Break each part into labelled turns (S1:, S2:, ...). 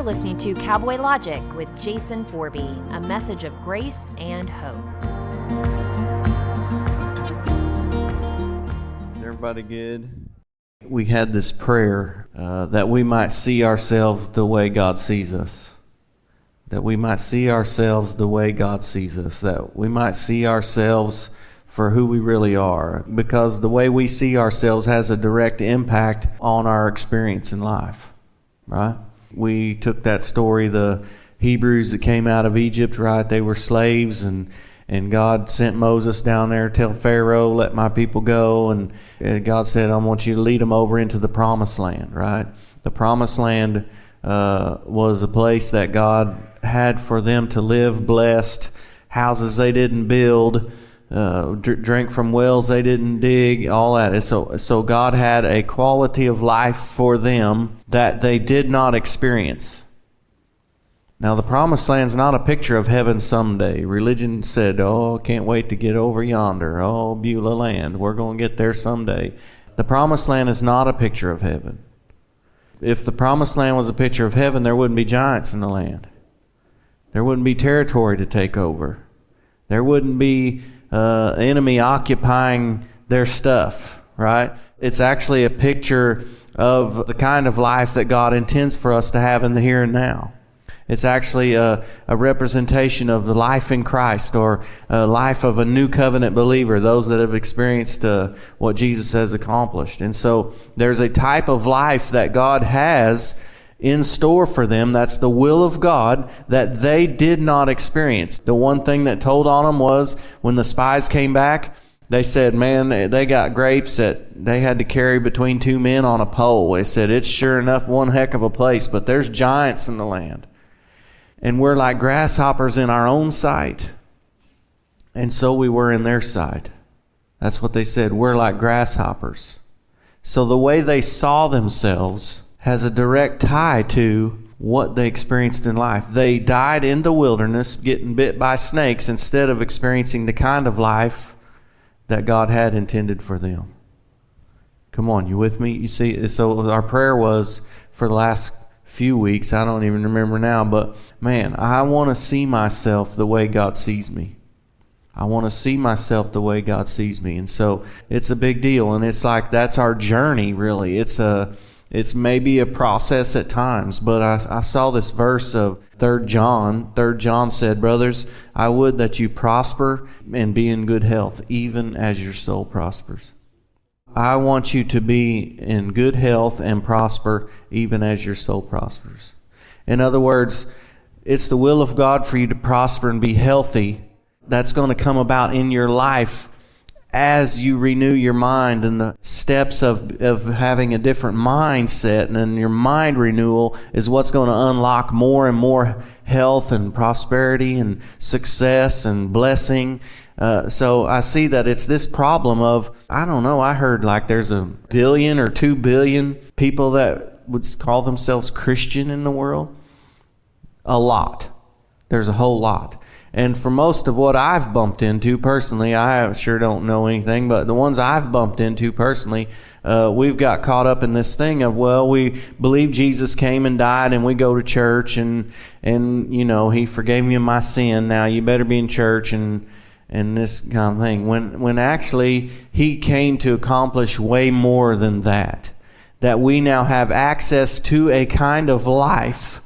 S1: You're listening to Cowboy Logic with Jason Forby, a message of grace and hope.
S2: Is everybody good? We had this prayer that we might see ourselves the way God sees us. That we might see ourselves the way God sees us. That we might see ourselves for who we really are. Because the way we see ourselves has a direct impact on our experience in life. Right? We took that story, the Hebrews that came out of Egypt, right? They were slaves, and God sent Moses down there to tell Pharaoh, let my people go. And God said, I want you to lead them over into the promised land, right? The promised land was a place that God had for them to live blessed, houses they didn't build, drink from wells they didn't dig, all that. And so God had a quality of life for them that they did not experience. Now, the promised land's not a picture of heaven someday. Religion said, oh, can't wait to get over yonder. Oh, Beulah land, we're going to get there someday. The promised land is not a picture of heaven. If the promised land was a picture of heaven, there wouldn't be giants in the land. There wouldn't be territory to take over. There wouldn't be enemy occupying their stuff, right? It's actually a picture of the kind of life that God intends for us to have in the here and now. It's actually a representation of the life in Christ, or a life of a new covenant believer, those that have experienced what Jesus has accomplished. And so there's a type of life that God has in store for them. That's the will of God that they did not experience. The one thing that told on them was when the spies came back, they said, man, they got grapes that they had to carry between two men on a pole. They said, it's sure enough one heck of a place, but there's giants in the land. And we're like grasshoppers in our own sight. And so we were in their sight. That's what they said. We're like grasshoppers. So the way they saw themselves has a direct tie to what they experienced in life. They died in the wilderness getting bit by snakes instead of experiencing the kind of life that God had intended for them. Come on, you with me? You see, so our prayer was for the last few weeks, I don't even remember now, but man, I want to see myself the way God sees me. I want to see myself the way God sees me. And so it's a big deal, and it's like that's our journey, really. It's maybe a process at times, but I saw this verse of 3 John. 3 John said, brothers, I would that you prosper and be in good health, even as your soul prospers. I want you to be in good health and prosper, even as your soul prospers. In other words, it's the will of God for you to prosper and be healthy. That's going to come about in your life as you renew your mind, and the steps of having a different mindset, and then your mind renewal is what's going to unlock more and more health and prosperity and success and blessing. So I see that it's this problem of, I don't know, I heard like there's 1 billion or 2 billion people that would call themselves Christian in the world. A lot. There's a whole lot. And for most of what I've bumped into personally, I sure don't know anything, but the ones I've bumped into personally, we've got caught up in this thing of, well, we believe Jesus came and died, and we go to church, and you know, he forgave me of my sin. Now you better be in church and this kind of thing. When actually he came to accomplish way more than that. That we now have access to a kind of life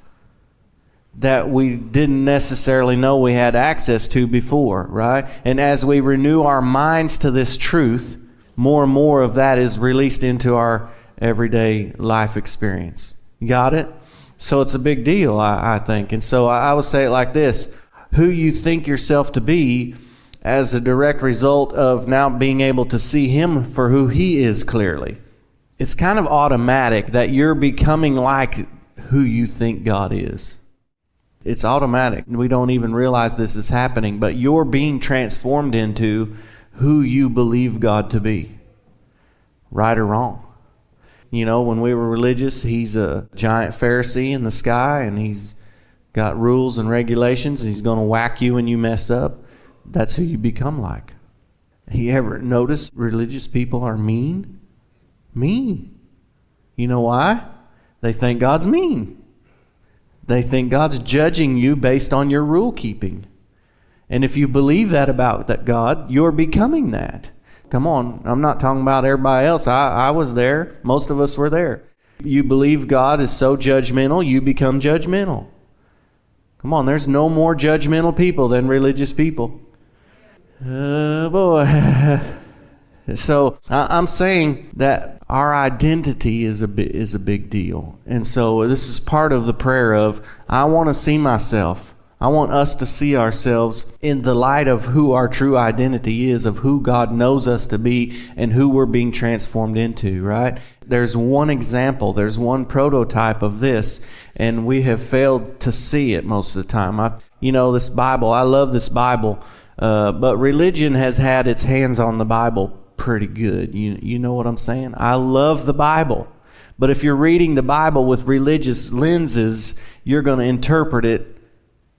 S2: that we didn't necessarily know we had access to before, right? And as we renew our minds to this truth, more and more of that is released into our everyday life experience. You got it? So it's a big deal, I think. And so I would say it like this: who you think yourself to be as a direct result of now being able to see him for who he is clearly. It's kind of automatic that you're becoming like who you think God is. It's automatic. We don't even realize this is happening, but you're being transformed into who you believe God to be. Right or wrong. You know, when we were religious, he's a giant Pharisee in the sky, and he's got rules and regulations. He's going to whack you when you mess up. That's who you become like. You ever notice religious people are mean? Mean. You know why? They think God's mean. They think God's judging you based on your rule keeping. And if you believe that about that God, you're becoming that. Come on, I'm not talking about everybody else. I was there. Most of us were there. You believe God is so judgmental, you become judgmental. Come on, there's no more judgmental people than religious people. Oh boy. So I'm saying that our identity is a big deal. And so this is part of the prayer of, I want to see myself. I want us to see ourselves in the light of who our true identity is, of who God knows us to be and who we're being transformed into, right? There's one example, there's one prototype of this, and we have failed to see it most of the time. This Bible, I love this Bible, but religion has had its hands on the Bible pretty good. You know what I'm saying? I love the Bible, but if you're reading the Bible with religious lenses, you're going to interpret it.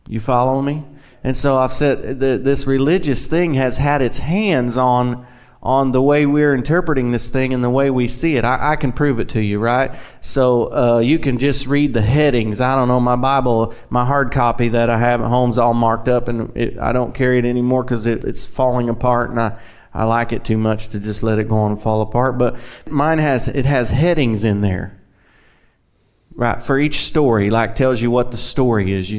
S2: You follow me? And so I've said this religious thing has had its hands on the way we're interpreting this thing and the way we see it. I can prove it to you, right? So you can just read the headings. I don't know, my Bible, my hard copy that I have at home's all marked up, and I don't carry it anymore because it's falling apart, and I like it too much to just let it go on and fall apart. But mine has headings in there. Right, for each story, like tells you what the story is,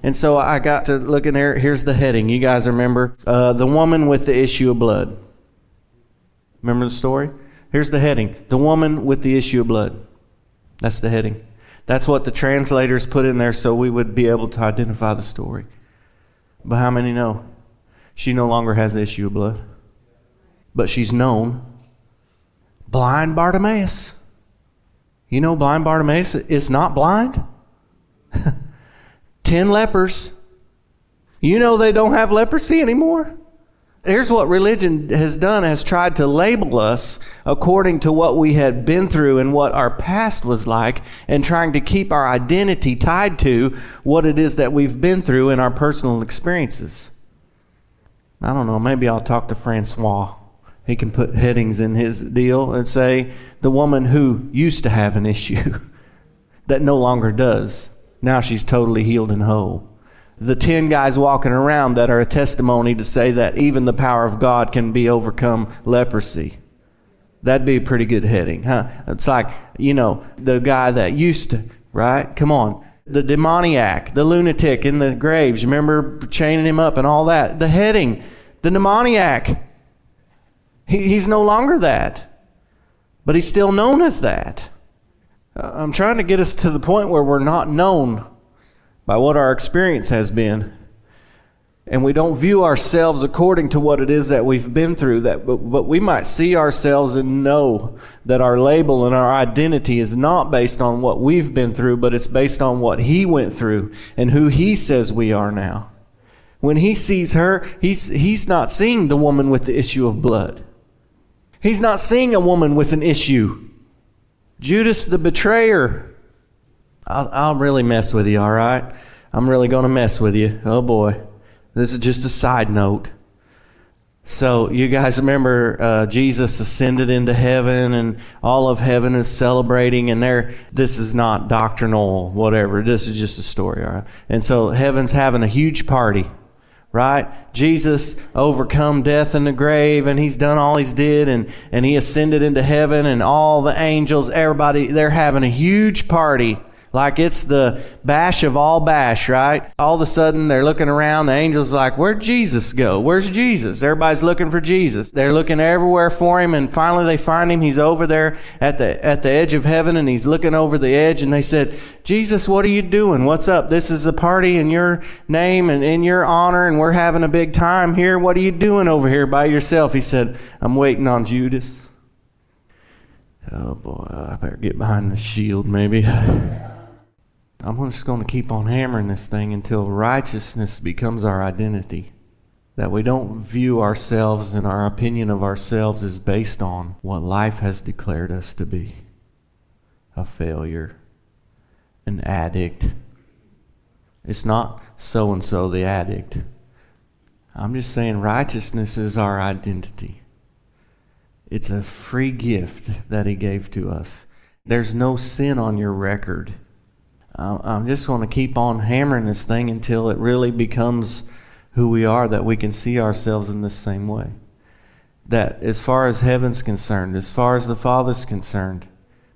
S2: And so I got to look in there. Here's the heading. You guys remember the woman with the issue of blood. Remember the story? Here's the heading. The woman with the issue of blood. That's the heading. That's what the translators put in there so we would be able to identify the story. But how many know? She no longer has the issue of blood. But she's known. Blind Bartimaeus. You know, blind Bartimaeus is not blind. 10 lepers. You know they don't have leprosy anymore. Here's what religion has done, has tried to label us according to what we had been through and what our past was like, and trying to keep our identity tied to what it is that we've been through in our personal experiences. I don't know, maybe I'll talk to Francois. He can put headings in his deal and say, the woman who used to have an issue that no longer does. Now she's totally healed and whole. The 10 guys walking around that are a testimony to say that even the power of God can be overcome leprosy. That'd be a pretty good heading, huh? It's like, the guy that used to, right? Come on. The demoniac, the lunatic in the graves. Remember chaining him up and all that? The heading, the demoniac. He's no longer that, but he's still known as that. I'm trying to get us to the point where we're not known by what our experience has been, and we don't view ourselves according to what it is that we've been through. But we might see ourselves and know that our label and our identity is not based on what we've been through, but it's based on what He went through and who He says we are now. When He sees her, He's not seeing the woman with the issue of blood. He's not seeing a woman with an issue. Judas the betrayer. I'll really mess with you, all right? I'm really going to mess with you. Oh boy. This is just a side note. So you guys remember Jesus ascended into heaven, and all of heaven is celebrating, and this is not doctrinal, whatever. This is just a story, all right? And so heaven's having a huge party. Right? Jesus overcome death in the grave, and He's done all He's did, and He ascended into heaven, and all the angels, everybody, they're having a huge party. Like it's the bash of all bash, right? All of a sudden, they're looking around. The angel's like, where'd Jesus go? Where's Jesus? Everybody's looking for Jesus. They're looking everywhere for Him, and finally they find Him. He's over there at the edge of heaven, and He's looking over the edge, and they said, Jesus, what are you doing? What's up? This is a party in your name and in your honor, and we're having a big time here. What are you doing over here by yourself? He said, I'm waiting on Judas. Oh boy, I better get behind the shield maybe. I'm just going to keep on hammering this thing until righteousness becomes our identity. That we don't view ourselves and our opinion of ourselves is based on what life has declared us to be. A failure. An addict. It's not so-and-so the addict. I'm just saying righteousness is our identity. It's a free gift that He gave to us. There's no sin on your record. I'm just going to keep on hammering this thing until it really becomes who we are, that we can see ourselves in this same way. That as far as heaven's concerned, as far as the Father's concerned,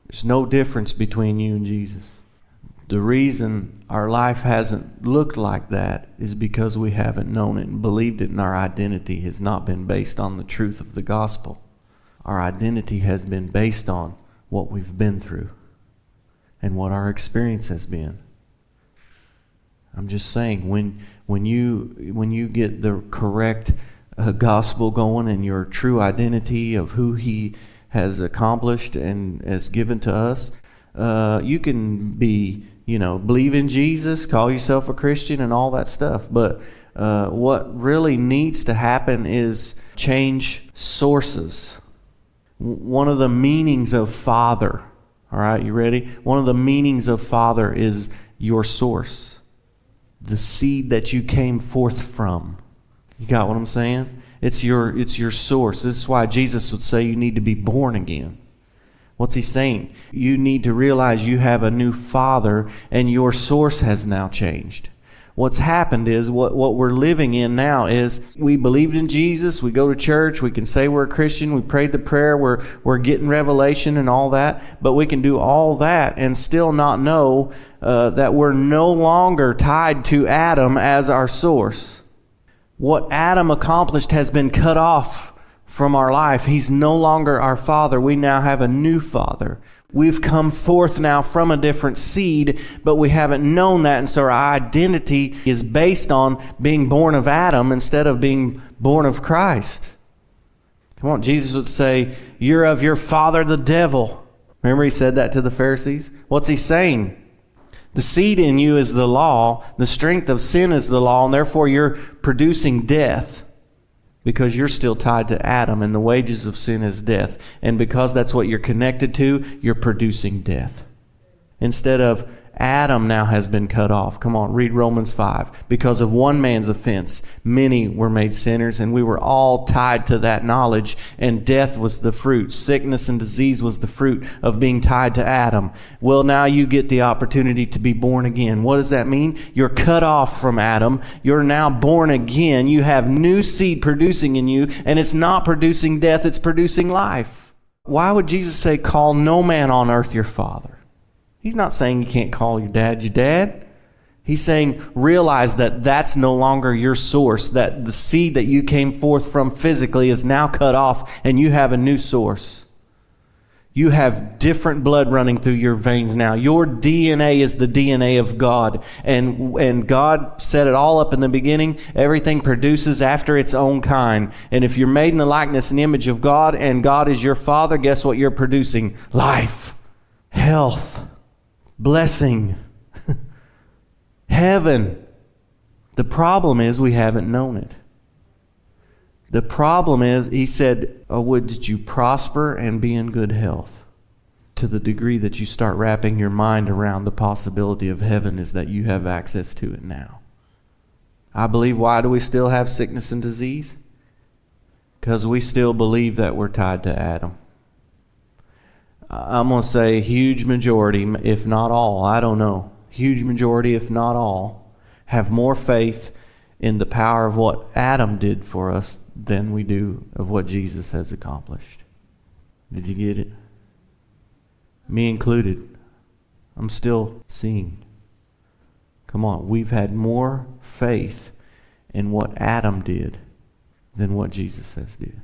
S2: there's no difference between you and Jesus. The reason our life hasn't looked like that is because we haven't known it and believed it, and our identity has not been based on the truth of the gospel. Our identity has been based on what we've been through and what our experience has been. I'm just saying, when you get the correct gospel going and your true identity of who He has accomplished and has given to us, you can be, believe in Jesus, call yourself a Christian and all that stuff. But what really needs to happen is change sources. One of the meanings of Father, all right, you ready? One of the meanings of Father is your source, the seed that you came forth from. You got what I'm saying? It's your source. This is why Jesus would say you need to be born again. What's He saying? You need to realize you have a new Father and your source has now changed. What's happened is what we're living in now is we believed in Jesus, we go to church, we can say we're a Christian, we prayed the prayer, we're getting revelation and all that, but we can do all that and still not know that we're no longer tied to Adam as our source. What Adam accomplished has been cut off from our life. He's no longer our Father. We now have a new Father. We've come forth now from a different seed, but we haven't known that, and so our identity is based on being born of Adam instead of being born of Christ. Come on, Jesus would say, you're of your father the devil. Remember He said that to the Pharisees? What's He saying? The seed in you is the law, the strength of sin is the law, and therefore you're producing death. Because you're still tied to Adam, and the wages of sin is death. And because that's what you're connected to, you're producing death. Instead of Adam now has been cut off. Come on, read Romans 5. Because of one man's offense, many were made sinners, and we were all tied to that knowledge, and death was the fruit. Sickness and disease was the fruit of being tied to Adam. Well, now you get the opportunity to be born again. What does that mean? You're cut off from Adam. You're now born again. You have new seed producing in you, and it's not producing death, it's producing life. Why would Jesus say, call no man on earth your father? He's not saying you can't call your dad. He's saying realize that that's no longer your source, that the seed that you came forth from physically is now cut off and you have a new source. You have different blood running through your veins now. Your DNA is the DNA of God. And God set it all up in the beginning. Everything produces after its own kind. And if you're made in the likeness and image of God and God is your Father, guess what you're producing? Life, health, blessing, heaven. The problem is we haven't known it. The problem is, He said, would you prosper and be in good health? To the degree that you start wrapping your mind around the possibility of heaven is that you have access to it now. I believe, why do we still have sickness and disease? Because we still believe that we're tied to Adam. I'm going to say a huge majority, if not all, I don't know, huge majority, if not all, have more faith in the power of what Adam did for us than we do of what Jesus has accomplished. Did you get it? Me included. I'm still seeing. Come on, we've had more faith in what Adam did than what Jesus has did.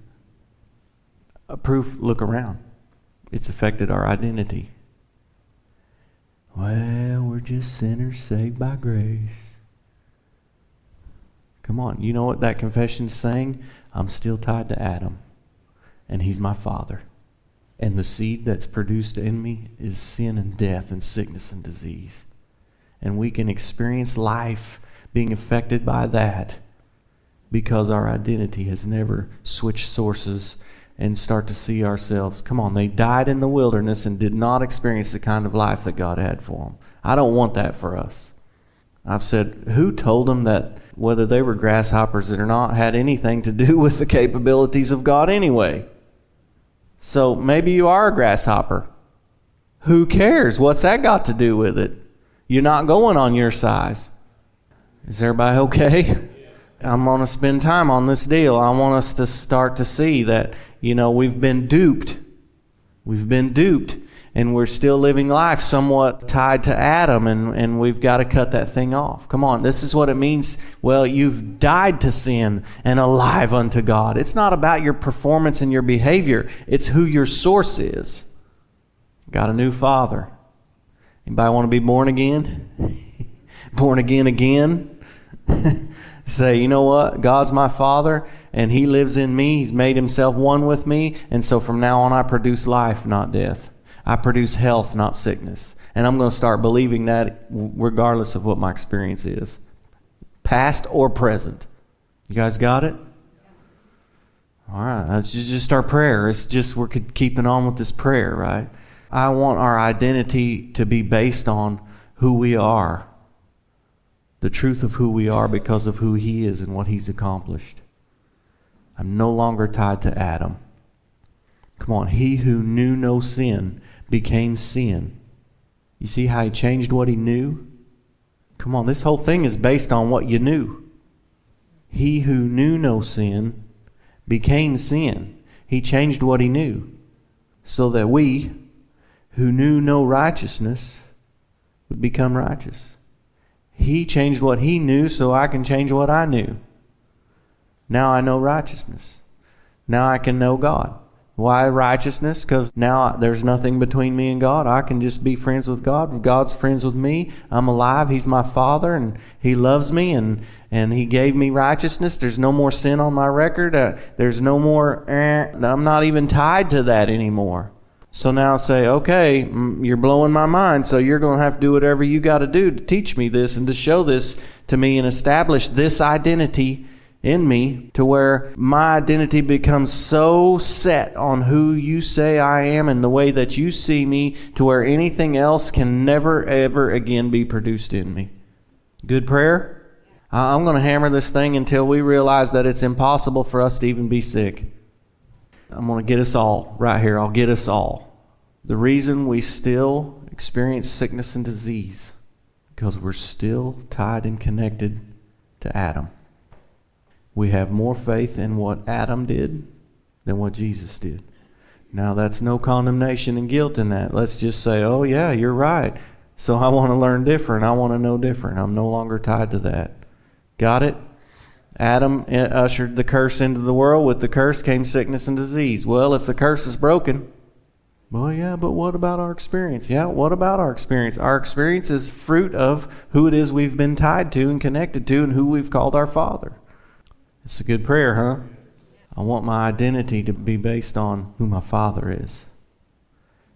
S2: A proof, look around. It's affected our identity. Well, we're just sinners saved by grace. Come on, you know what that confession's saying? I'm still tied to Adam, and he's my father. And the seed that's produced in me is sin and death and sickness and disease. And we can experience life being affected by that because our identity has never switched sources and start to see ourselves. Come on, they died in the wilderness and did not experience the kind of life that God had for them. I don't want that for us. I've said, who told them that whether they were grasshoppers or not had anything to do with the capabilities of God anyway? So maybe you are a grasshopper. Who cares? What's that got to do with it? You're not going on your size. Is everybody okay? I'm going to spend time on this deal. I want us to start to see that, we've been duped. We've been duped. And we're still living life somewhat tied to Adam, and we've got to cut that thing off. Come on, this is what it means. Well, you've died to sin and alive unto God. It's not about your performance and your behavior. It's who your source is. Got a new father. Anybody want to be born again? Born again? Say, you know what? God's my Father, and He lives in me. He's made Himself one with me, and so from now on I produce life, not death. I produce health, not sickness. And I'm going to start believing that regardless of what my experience is, past or present. You guys got it? All right, that's just our prayer. It's just we're keeping on with this prayer, right? I want our identity to be based on who we are, the truth of who we are because of who He is and what He's accomplished. I'm no longer tied to Adam. Come on, He who knew no sin became sin. You see how He changed what He knew? Come on, this whole thing is based on what you knew. He who knew no sin became sin. He changed what He knew so that we who knew no righteousness would become righteous. He changed what He knew so I can change what I knew. Now I know righteousness. Now I can know God. Why righteousness? Because now there's nothing between me and God. I can just be friends with God. God's friends with me. I'm alive. He's my Father, and He loves me, and He gave me righteousness. There's no more sin on my record. There's no more, I'm not even tied to that anymore. So now say, okay, you're blowing my mind, so you're going to have to do whatever you got to do to teach me this and to show this to me and establish this identity in me to where my identity becomes so set on who you say I am and the way that you see me to where anything else can never, ever again be produced in me. Good prayer? I'm going to hammer this thing until we realize that it's impossible for us to even be sick. I'm going to get us all right here. I'll get us all. The reason we still experience sickness and disease because we're still tied and connected to Adam. We have more faith in what Adam did than what Jesus did. Now, that's no condemnation and guilt in that. Let's just say, oh, yeah, you're right. So I want to learn different. I want to know different. I'm no longer tied to that. Got it? Adam ushered the curse into the world. With the curse came sickness and disease. Well, if the curse is broken, well, yeah, but what about our experience? Yeah, what about our experience? Our experience is fruit of who it is we've been tied to and connected to and who we've called our Father. It's a good prayer, huh? I want my identity to be based on who my Father is.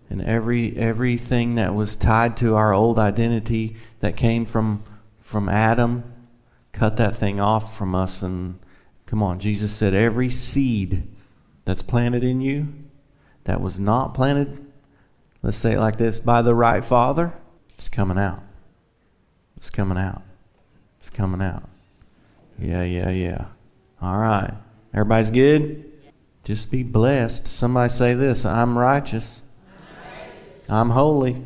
S2: And everything that was tied to our old identity that came from Adam, cut that thing off from us. And come on, Jesus said every seed that's planted in you that was not planted, let's say it like this, by the right Father, it's coming out. It's coming out. It's coming out. Yeah. All right. Everybody's good? Just be blessed. Somebody say this, I'm righteous. I'm holy.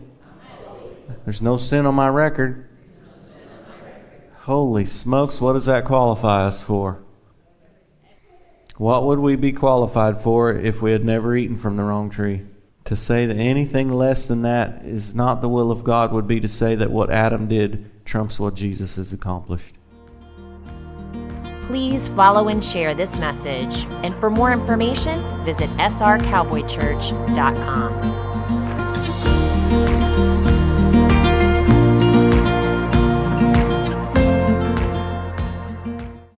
S2: There's no sin on my record. Holy smokes, what does that qualify us for? What would we be qualified for if we had never eaten from the wrong tree? To say that anything less than that is not the will of God would be to say that what Adam did trumps what Jesus has accomplished.
S1: Please follow and share this message. And for more information, visit srcowboychurch.com.